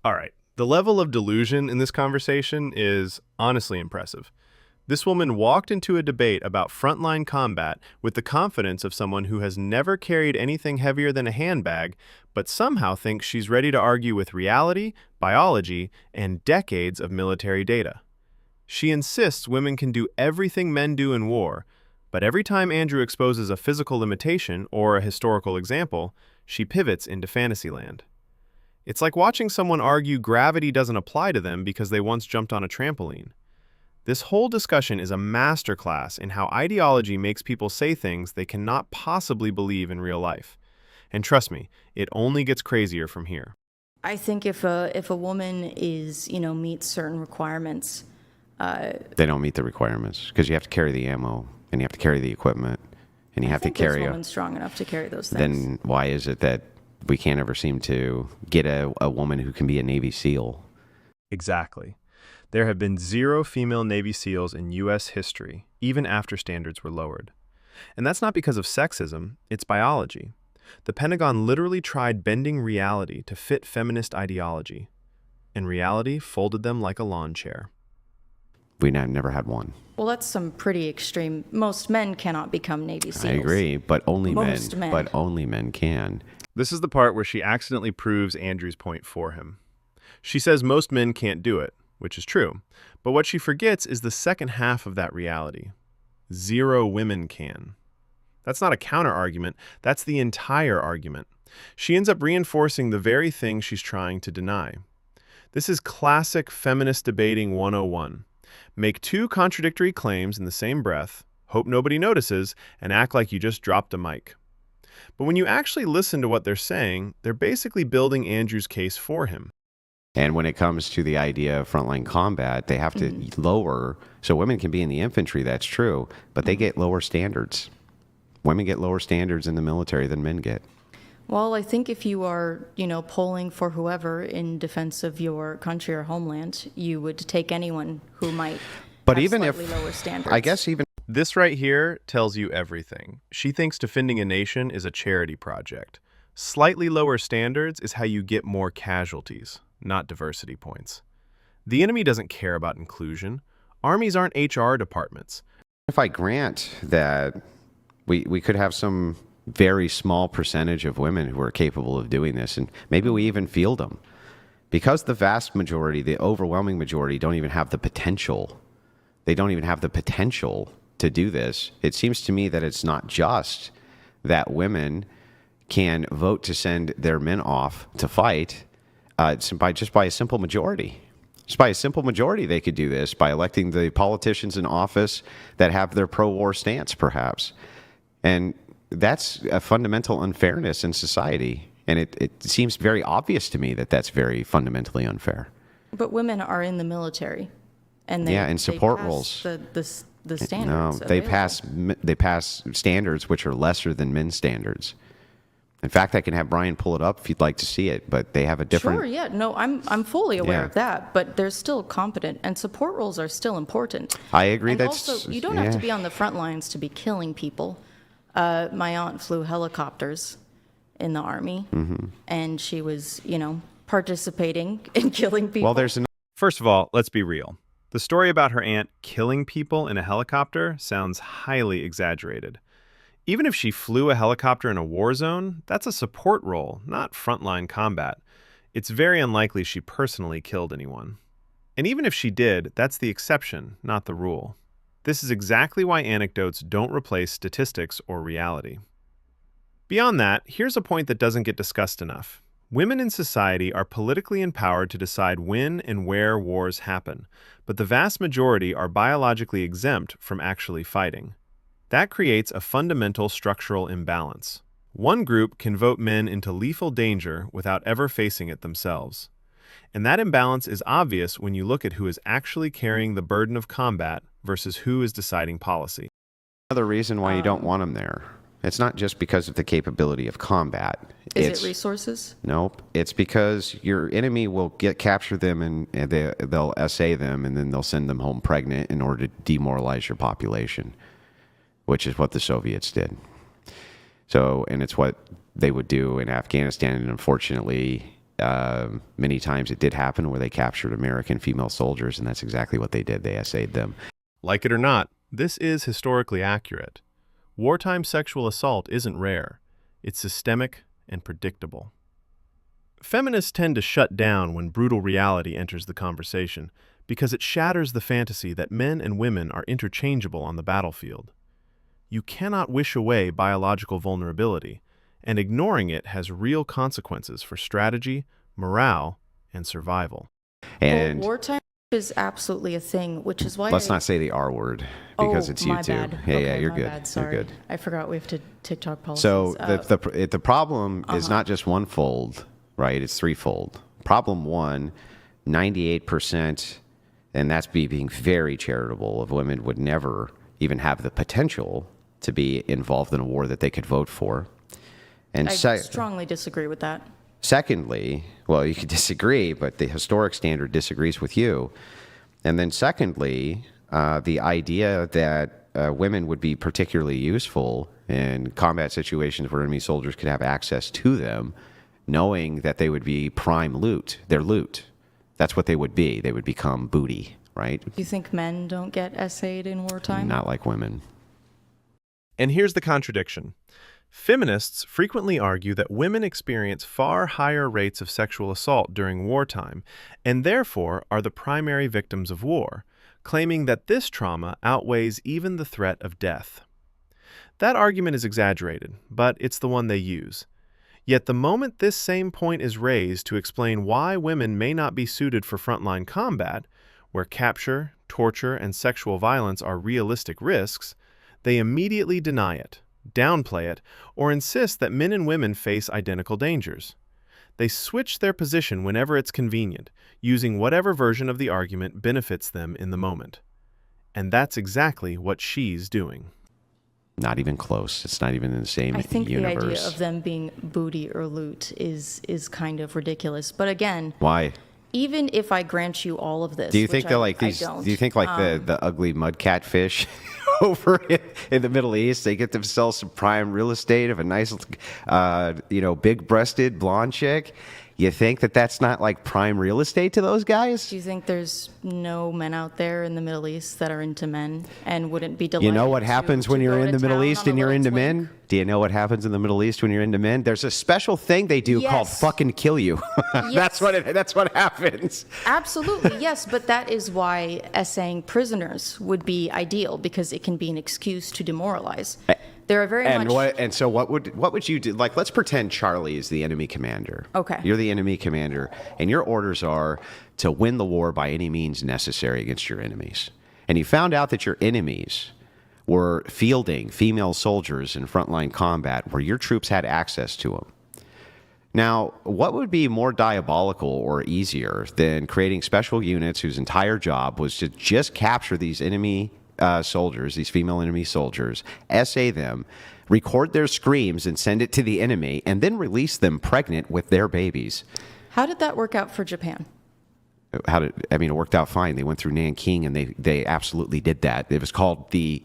All right. The level of delusion in this conversation is honestly impressive. This woman walked into a debate about frontline combat with the confidence of someone who has never carried anything heavier than a handbag, but somehow thinks she's ready to argue with reality, biology, and decades of military data. She insists women can do everything men do in war, but every time Andrew exposes a physical limitation or a historical example, she pivots into fantasyland. It's like watching someone argue gravity doesn't apply to them because they once jumped on a trampoline. This whole discussion is a masterclass in how ideology makes people say things they cannot possibly believe in real life. And trust me, it only gets crazier from here. I think if a woman is, meets certain requirements, They don't meet the requirements because you have to carry the ammo and you have to carry the equipment and you have to carry this woman's strong enough to carry those things. Then why is it that we can't ever seem to get a woman who can be a Navy SEAL? Exactly. There have been 0 female Navy SEALs in U.S. history, even after standards were lowered. And that's not because of sexism, it's biology. The Pentagon literally tried bending reality to fit feminist ideology, and reality folded them like a lawn chair. We never had one. Well, that's some pretty extreme. Most men cannot become Navy SEAls. I agree, but only Most men. But only men can. This is the part where she accidentally proves Andrew's point for him. She says most men can't do it, which is true, but what she forgets is the second half of that reality. 0 women can. That's not a counter-argument, that's the entire argument. She ends up reinforcing the very thing she's trying to deny. This is classic feminist debating 101. Make 2 contradictory claims in the same breath, hope nobody notices, and act like you just dropped a mic. But when you actually listen to what they're saying, they're basically building Andrew's case for him. And when it comes to the idea of frontline combat, they have to lower, so women can be in the infantry, that's true, but they get lower standards. Women get lower standards in the military than men get. Well, I think if you are, polling for whoever in defense of your country or homeland, you would take anyone who might But have even slightly if, lower standards. I guess even This right here tells you everything. She thinks defending a nation is a charity project. Slightly lower standards is how you get more casualties, not diversity points. The enemy doesn't care about inclusion. Armies aren't HR departments. if I grant that we could have some very small percentage of women who are capable of doing this, and maybe we even field them, because the vast majority, the overwhelming majority, don't even have the potential. They don't even have the potential to do this. It seems to me that it's not just that women can vote to send their men off to fight just by a simple majority. Just by a simple majority, they could do this by electing the politicians in office that have their pro-war stance, perhaps. And that's a fundamental unfairness in society. And it seems very obvious to me that that's very fundamentally unfair. But women are in the military, and in support pass roles. The standards. No, available. they pass standards which are lesser than men's standards. In fact, I can have Brian pull it up if you'd like to see it, but they have a different... Sure, yeah. No, I'm fully aware Yeah. of that, but they're still competent, and support roles are still important. I agree. And That's also, you don't have to be on the front lines to be killing people. My aunt flew helicopters in the Army, and she was, participating in killing people. Well, there's First of all, let's be real. The story about her aunt killing people in a helicopter sounds highly exaggerated. Even if she flew a helicopter in a war zone, that's a support role, not frontline combat. It's very unlikely she personally killed anyone. And even if she did, that's the exception, not the rule. This is exactly why anecdotes don't replace statistics or reality. Beyond that, here's a point that doesn't get discussed enough. Women in society are politically empowered to decide when and where wars happen, but the vast majority are biologically exempt from actually fighting. That creates a fundamental structural imbalance. One group can vote men into lethal danger without ever facing it themselves. And that imbalance is obvious when you look at who is actually carrying the burden of combat versus who is deciding policy. another reason why you don't want them there. It's not just because of the capability of combat. Is it resources? Nope. It's because your enemy will capture them and they'll essay them, and then they'll send them home pregnant in order to demoralize your population, which is what the Soviets did. So, and it's what they would do in Afghanistan, and unfortunately, Many times it did happen where they captured American female soldiers, and that's exactly what they did. They essayed them. Like it or not, this is historically accurate. Wartime sexual assault isn't rare. It's systemic and predictable. Feminists tend to shut down when brutal reality enters the conversation because it shatters the fantasy that men and women are interchangeable on the battlefield. You cannot wish away biological vulnerability, and ignoring it has real consequences for strategy, morale, and survival. And Well, wartime is absolutely a thing, which is why let's not say the R word because it's my YouTube. bad. Yeah, Okay, you're my good. bad. Sorry. You're good. I forgot we have to TikTok policies. So the problem is not just one-fold, right? It's threefold. Problem one, 98%, and that's being very charitable, of women would never even have the potential to be involved in a war that they could vote for. And I strongly disagree with that. secondly, well, you could disagree, but the historic standard disagrees with you. And then secondly, the idea that women would be particularly useful in combat situations where enemy soldiers could have access to them, knowing that they would be prime loot, their loot. That's what they would be. They would become booty, right? Do you think men don't get essayed in wartime? Not like women. And here's the contradiction. Feminists frequently argue that women experience far higher rates of sexual assault during wartime and therefore are the primary victims of war, claiming that this trauma outweighs even the threat of death. That argument is exaggerated, but it's the one they use. Yet the moment this same point is raised to explain why women may not be suited for frontline combat, where capture, torture, and sexual violence are realistic risks, they immediately deny it, downplay it, or insist that men and women face identical dangers. They switch their position whenever it's convenient, using whatever version of the argument benefits them in the moment. And that's exactly what she's doing. Not even close. It's not even in the same I think universe. the idea of them being booty or loot is kind of ridiculous. But again, Why? even if I grant you all of this, Do you think which they're I- like these? I don't, Do you think like the ugly mud catfish over in the Middle East? They get themselves some prime real estate of a nice, big-breasted blonde chick. You think that that's not like prime real estate to those guys? Do you think there's no men out there in the Middle East that are into men and wouldn't be delighted? You know what to- happens when to you're go in to the Middle town East on a and you're little into twink? men? Do you know what happens in the Middle East when you're into men? There's a special thing they do called Yes. fucking kill you. Yes. That's what happens. Absolutely, yes, but that is why essaying prisoners would be ideal because it can be an excuse to demoralize. There are very much. So what would you do? Like, let's pretend Charlie is the enemy commander. Okay. You're the enemy commander, and your orders are to win the war by any means necessary against your enemies. And you found out that your enemies were fielding female soldiers in frontline combat where your troops had access to them. Now, what would be more diabolical or easier than creating special units whose entire job was to just capture these enemy soldiers, these female enemy soldiers, essay them, record their screams and send it to the enemy, and then release them pregnant with their babies? How did that work out for Japan? It worked out fine. They went through Nanking, and they absolutely did that. It was called the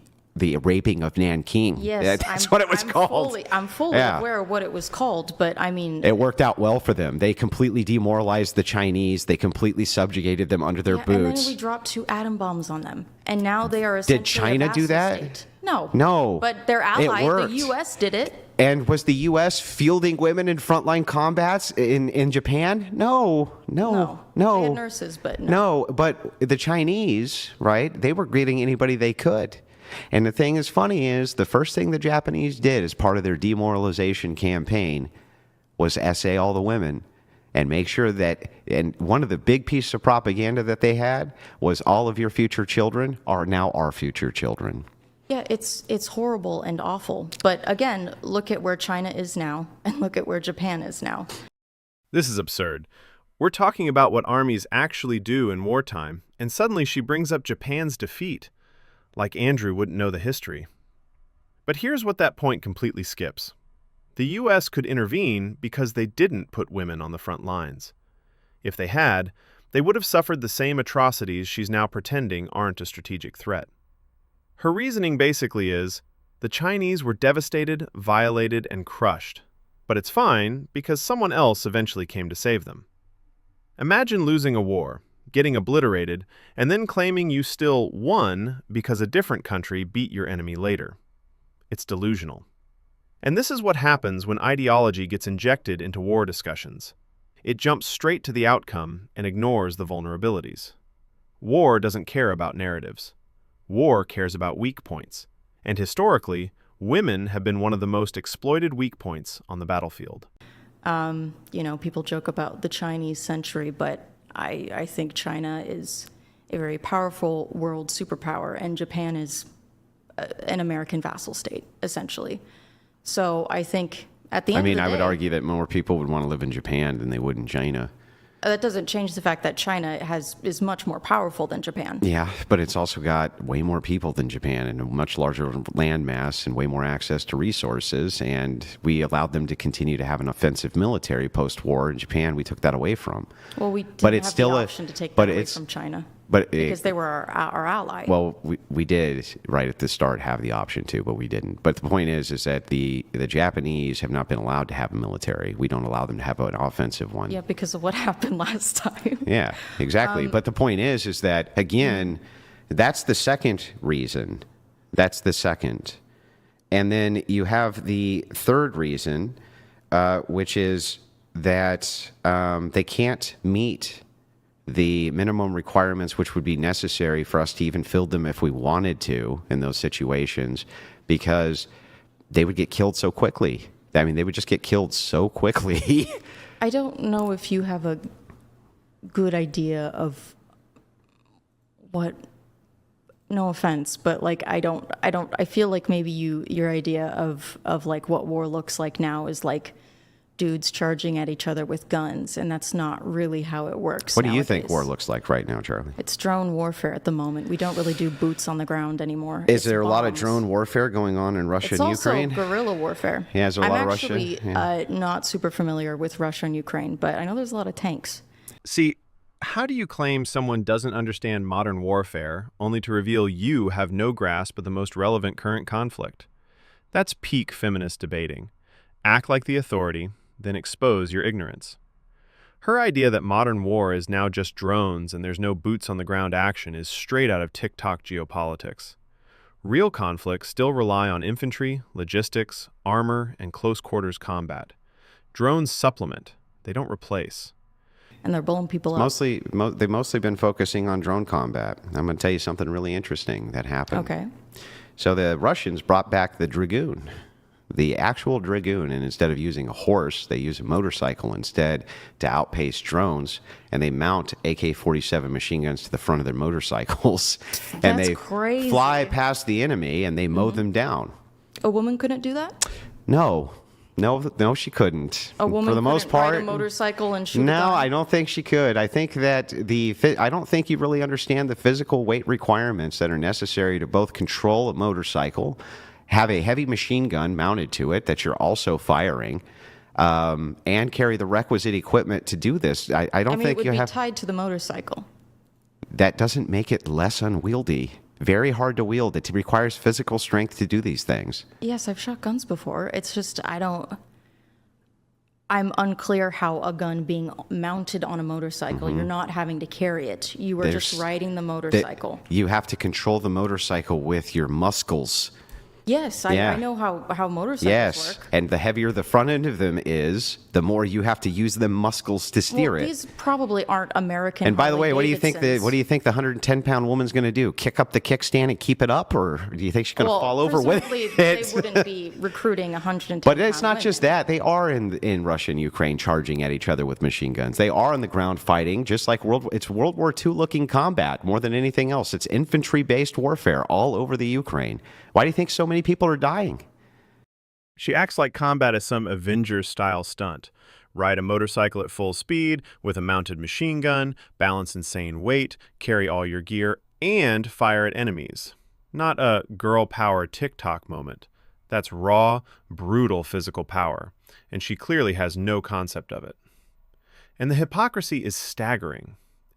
raping of Nanking. Yes, that's what it was called. I'm fully Yeah. aware of what it was called, but I mean, It worked out well for them. They completely demoralized the Chinese. They completely subjugated them under their yeah, and boots. then we dropped 2 atom bombs on them, and now they are essentially Did China a do vassal that? state. No. No. But their It ally, the worked. U.S., did it. And was the U.S. fielding women in frontline combats in Japan? No. They had nurses, but no. No, but the Chinese, right, they were getting anybody they could. And the thing is funny is the first thing the Japanese did as part of their demoralization campaign was essay all the women and make sure that, and one of the big pieces of propaganda that they had was all of your future children are now our future children. Yeah, it's horrible and awful. But again, look at where China is now, and look at where Japan is now. This is absurd. We're talking about what armies actually do in wartime, and suddenly she brings up Japan's defeat. Like Andrew wouldn't know the history. But here's what that point completely skips. The U.S. could intervene because they didn't put women on the front lines. If they had, they would have suffered the same atrocities she's now pretending aren't a strategic threat. Her reasoning basically is, the Chinese were devastated, violated, and crushed. But it's fine because someone else eventually came to save them. Imagine losing a war, getting obliterated, and then claiming you still won because a different country beat your enemy later. It's delusional. And this is what happens when ideology gets injected into war discussions. It jumps straight to the outcome and ignores the vulnerabilities. War doesn't care about narratives. War cares about weak points. And historically, women have been one of the most exploited weak points on the battlefield. People joke about the Chinese century, but I think China is a very powerful world superpower, and Japan is an American vassal state, essentially. So I think at the end of the day, I would argue that more people would want to live in Japan than they would in China. that doesn't change the fact that China is much more powerful than Japan. Yeah, but it's also got way more people than Japan and a much larger land mass and way more access to resources. And we allowed them to continue to have an offensive military post-war. In Japan, we took that away from. Well, we didn't have the option to take that away from China. Because they were our ally. Well, we did right at the start have the option to, but we didn't. But the point is that the Japanese have not been allowed to have a military. We don't allow them to have an offensive one. Yeah, because of what happened last time. Yeah, exactly. But the point is that, again, that's the second reason. That's the second. And then you have the third reason, which is that they can't meet the minimum requirements which would be necessary for us to even fill them if we wanted to in those situations, because they would get killed so quickly. I mean, they would just get killed so quickly. I don't know if you have a good idea of what, no offense, but like I feel like maybe your idea of like what war looks like now is like dudes charging at each other with guns, and that's not really how it works. What do you think war looks like right now, Charlie? It's drone warfare at the moment. We don't really do boots on the ground anymore. Is there a lot of drone warfare going on in Russia and Ukraine? It's also guerrilla warfare. Yeah, is there a lot of Russia? I'm actually not super familiar with Russia and Ukraine, but I know there's a lot of tanks. See, how do you claim someone doesn't understand modern warfare only to reveal you have no grasp of the most relevant current conflict? That's peak feminist debating. Act like the authority, then expose your ignorance. Her idea that modern war is now just drones and there's no boots-on-the-ground action is straight out of TikTok geopolitics. Real conflicts still rely on infantry, logistics, armor, and close-quarters combat. Drones supplement, they don't replace. And they're blowing people up. They've mostly been focusing on drone combat. I'm going to tell you something really interesting that happened. Okay. So the Russians brought back the Dragoon. The actual Dragoon, and instead of using a horse, they use a motorcycle instead to outpace drones, and they mount AK-47 machine guns to the front of their motorcycles. And they crazy. Fly past the enemy, and they mow them down. A woman couldn't do that? No, she couldn't. A woman for the most part, ride a motorcycle and shoot a No, gun? I don't think she could. I think that I don't think you really understand the physical weight requirements that are necessary to both control a motorcycle, have a heavy machine gun mounted to it that you're also firing, and carry the requisite equipment to do this. I don't think it would you be have. tied to the motorcycle. That doesn't make it less unwieldy. Very hard to wield. It requires physical strength to do these things. Yes, I've shot guns before. It's just I'm unclear how a gun being mounted on a motorcycle, you're not having to carry it. You are just riding the motorcycle. You have to control the motorcycle with your muscles. Yes, I know how motorcycles work. And the heavier the front end of them is, the more you have to use the muscles to steer it. These probably aren't American. And by the way, what do you think the Harley-Davidsons. 110-pound woman's going to do? Kick up the kickstand and keep it up, or do you think she's going to fall over with it? They wouldn't be recruiting 110. But it's not just that. They are in Russia and Ukraine charging at each other with machine guns. They are on the ground fighting, just like it's World War II looking combat more than anything else. It's infantry-based warfare all over the Ukraine. Why do you think so many people are dying? She acts like combat is some Avengers-style stunt. Ride a motorcycle at full speed with a mounted machine gun, balance insane weight, carry all your gear, and fire at enemies. Not a girl power TikTok moment. That's raw, brutal physical power, and she clearly has no concept of it. And the hypocrisy is staggering.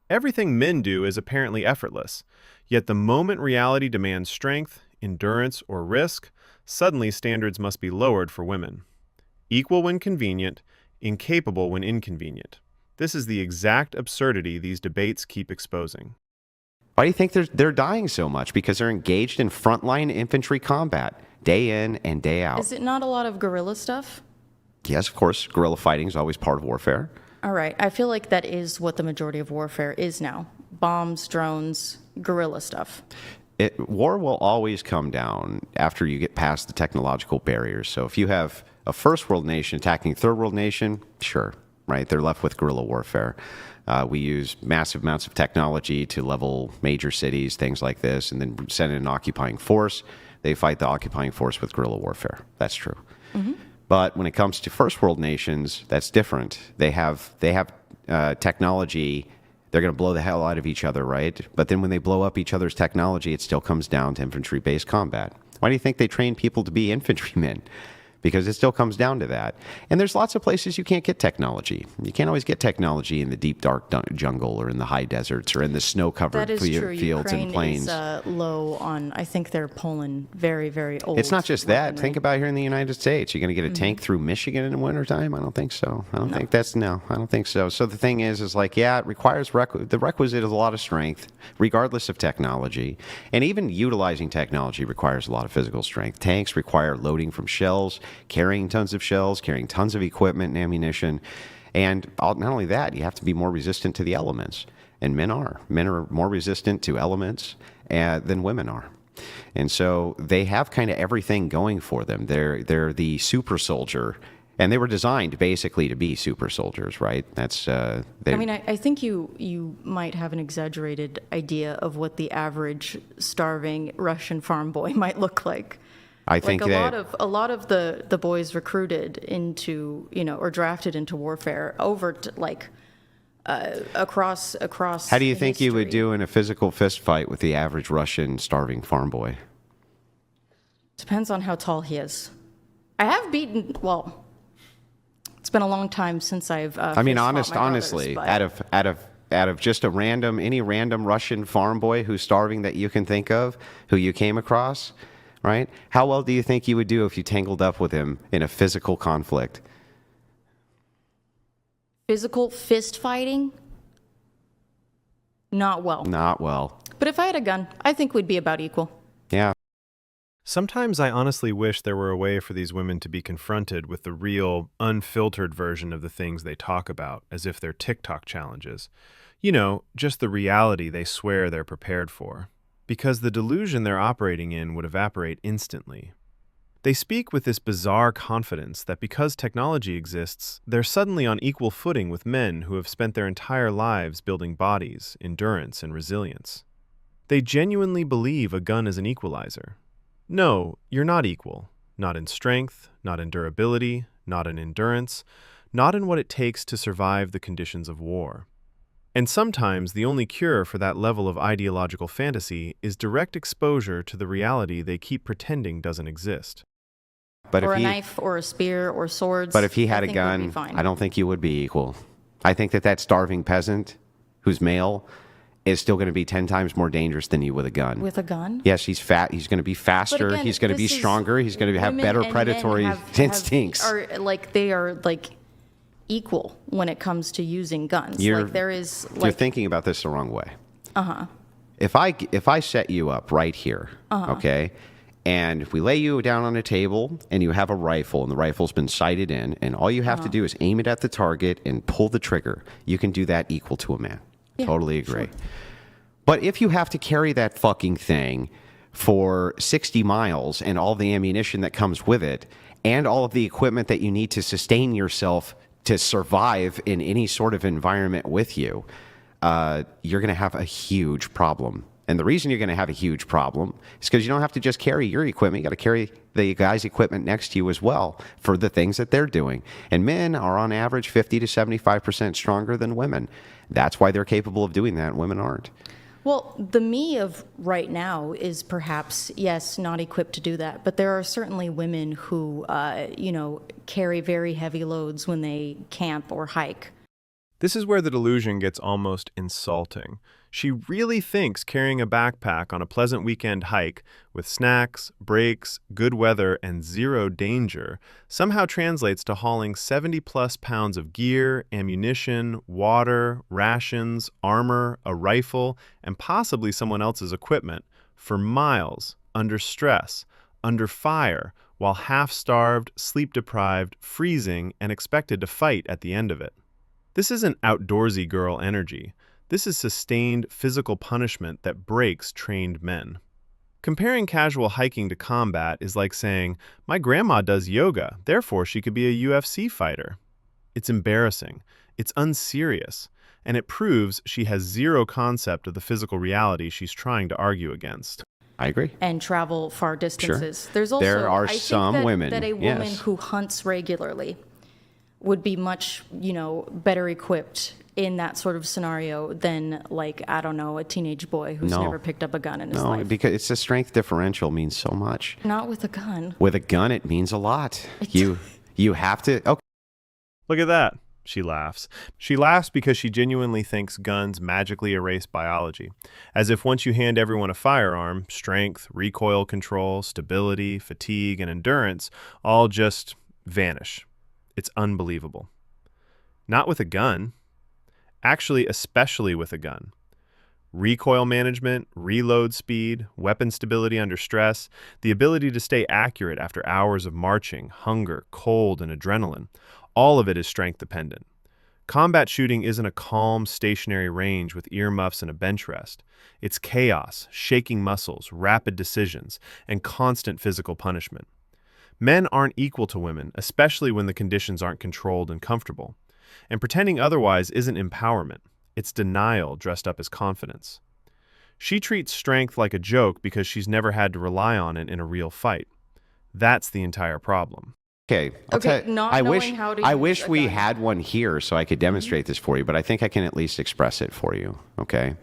Everything men do is apparently effortless, yet the moment reality demands strength, endurance, or risk, suddenly standards must be lowered for women. Equal when convenient, incapable when inconvenient. This is the exact absurdity these debates keep exposing. Why do you think they're dying so much? Because they're engaged in frontline infantry combat, day in and day out. Is it not a lot of guerrilla stuff? Yes, of course, guerrilla fighting is always part of warfare. All right. I feel like that is what the majority of warfare is now. Bombs, drones, guerrilla stuff. War will always come down after you get past the technological barriers. So if you have a first world nation attacking a third world nation, sure, right? They're left with guerrilla warfare. We use massive amounts of technology to level major cities, things like this, and then send in an occupying force. They fight the occupying force with guerrilla warfare. That's true. Mm-hmm. But when it comes to first world nations, that's different. They have technology. They're going to blow the hell out of each other, right? But then when they blow up each other's technology, it still comes down to infantry-based combat. Why do you think they train people to be infantrymen? Because it still comes down to that. And there's lots of places you can't get technology. You can't always get technology in the deep, dark jungle or in the high deserts or in the snow-covered fields Ukraine and plains. Is low on, I think they're pulling very, very old. It's not just that. Think about here in the United States. You're going to get a tank through Michigan in the wintertime? I don't think so. I don't think so. So the thing is like, yeah, it requires the requisite is a lot of strength, regardless of technology. And even utilizing technology requires a lot of physical strength. Tanks require loading from shells, carrying tons of shells, carrying tons of equipment and ammunition. And not only that, you have to be more resistant to the elements. And men are. Men are more resistant to elements than women are. And so they have kind of everything going for them. They're the super soldier. And they were designed basically to be super soldiers, right? That's. I think you might have an exaggerated idea of what the average starving Russian farm boy might look like. I think a lot of the boys recruited into, or drafted into warfare over across. How do you think you would do in a physical fist fight with the average Russian starving farm boy? Depends on how tall he is. I have beaten. Well, it's been a long time since I've. Honestly, out of just any random Russian farm boy who's starving that you can think of, who you came across. Right? How well do you think you would do if you tangled up with him in a physical conflict? Physical fist fighting? Not well. Not well. But if I had a gun, I think we'd be about equal. Yeah. Sometimes I honestly wish there were a way for these women to be confronted with the real, unfiltered version of the things they talk about, as if they're TikTok challenges. Just the reality they swear they're prepared for. Because the delusion they're operating in would evaporate instantly. They speak with this bizarre confidence that because technology exists, they're suddenly on equal footing with men who have spent their entire lives building bodies, endurance, and resilience. They genuinely believe a gun is an equalizer. No, you're not equal. Not in strength, not in durability, not in endurance, not in what it takes to survive the conditions of war. And sometimes the only cure for that level of ideological fantasy is direct exposure to the reality they keep pretending doesn't exist. Or a knife, or a spear, or swords. But if he had a gun, I don't think you would be equal. I think that starving peasant, who's male, is still going to be 10 times more dangerous than you with a gun. With a gun? Yes, he's fat. He's going to be faster. Again, he's going to be stronger. He's going to have better predatory instincts. They are equal when it comes to using guns. You're thinking about this the wrong way. Uh-huh. If I set you up right here, okay, and if we lay you down on a table and you have a rifle and the rifle's been sighted in, and all you have to do is aim it at the target and pull the trigger, you can do that equal to a man. Yeah, totally agree. Sure. But if you have to carry that fucking thing for 60 miles and all the ammunition that comes with it and all of the equipment that you need to sustain yourself to survive in any sort of environment with you, you're going to have a huge problem. And the reason you're going to have a huge problem is because you don't have to just carry your equipment. You got to carry the guy's equipment next to you as well for the things that they're doing. And men are on average 50 to 75% stronger than women. That's why they're capable of doing that, and women aren't. Well, the me of right now is perhaps, yes, not equipped to do that. But there are certainly women who, carry very heavy loads when they camp or hike. This is where the delusion gets almost insulting. She really thinks carrying a backpack on a pleasant weekend hike with snacks, breaks, good weather, and zero danger somehow translates to hauling 70-plus pounds of gear, ammunition, water, rations, armor, a rifle, and possibly someone else's equipment for miles, under stress, under fire, while half-starved, sleep-deprived, freezing, and expected to fight at the end of it. This isn't outdoorsy girl energy. This is sustained physical punishment that breaks trained men. Comparing casual hiking to combat is like saying, my grandma does yoga, therefore she could be a UFC fighter. It's embarrassing, it's unserious, and it proves she has zero concept of the physical reality she's trying to argue against. I agree. And travel far distances. Sure. There's also, There are I think some women, that a woman yes, who hunts regularly would be much, better equipped in that sort of scenario than, like, I don't know, a teenage boy who's No. never picked up a gun in his No, life. because it's the strength differential means so much. Not with a gun. With a gun, it means a lot. You have to. Okay. Look at that. She laughs. She laughs because she genuinely thinks guns magically erase biology. As if once you hand everyone a firearm, strength, recoil control, stability, fatigue, and endurance all just vanish. It's unbelievable. Not with a gun. Actually, especially with a gun. Recoil management, reload speed, weapon stability under stress, the ability to stay accurate after hours of marching, hunger, cold, and adrenaline. All of it is strength dependent. Combat shooting isn't a calm, stationary range with earmuffs and a bench rest. It's chaos, shaking muscles, rapid decisions, and constant physical punishment. Men aren't equal to women, especially when the conditions aren't controlled and comfortable. And pretending otherwise isn't empowerment. It's denial dressed up as confidence. She treats strength like a joke because she's never had to rely on it in a real fight. That's the entire problem. Okay. Not I knowing wish, how to I use wish a we gun. had one here so I could demonstrate this for you, but I think I can at least express it for you. Okay.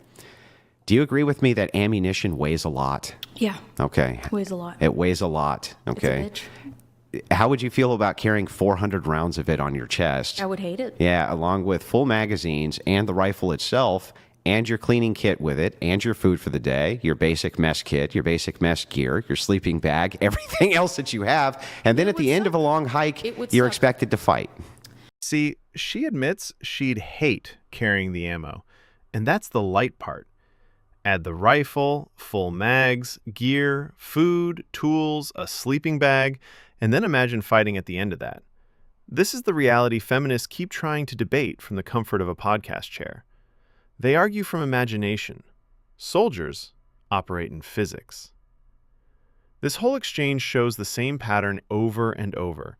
Do you agree with me that ammunition weighs a lot? Yeah. Okay. Weighs a lot. It weighs a lot. Okay. It's a bitch. How would you feel about carrying 400 rounds of it on your chest? I would hate it. Yeah, along with full magazines and the rifle itself, and your cleaning kit with it, and your food for the day, your basic mess kit, your basic mess gear, your sleeping bag, everything else that you have. And then at the end of a long hike, you're expected to fight. See, she admits she'd hate carrying the ammo, and that's the light part. Add the rifle, full mags, gear, food, tools, a sleeping bag, and then imagine fighting at the end of that. This is the reality feminists keep trying to debate from the comfort of a podcast chair. They argue from imagination. Soldiers operate in physics. This whole exchange shows the same pattern over and over.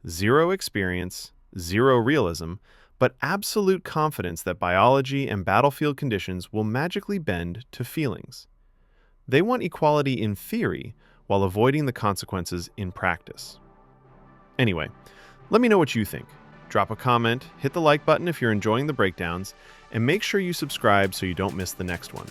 Zero experience, zero realism, but absolute confidence that biology and battlefield conditions will magically bend to feelings. They want equality in theory while avoiding the consequences in practice. Anyway, let me know what you think. Drop a comment, hit the like button if you're enjoying the breakdowns, and make sure you subscribe so you don't miss the next one.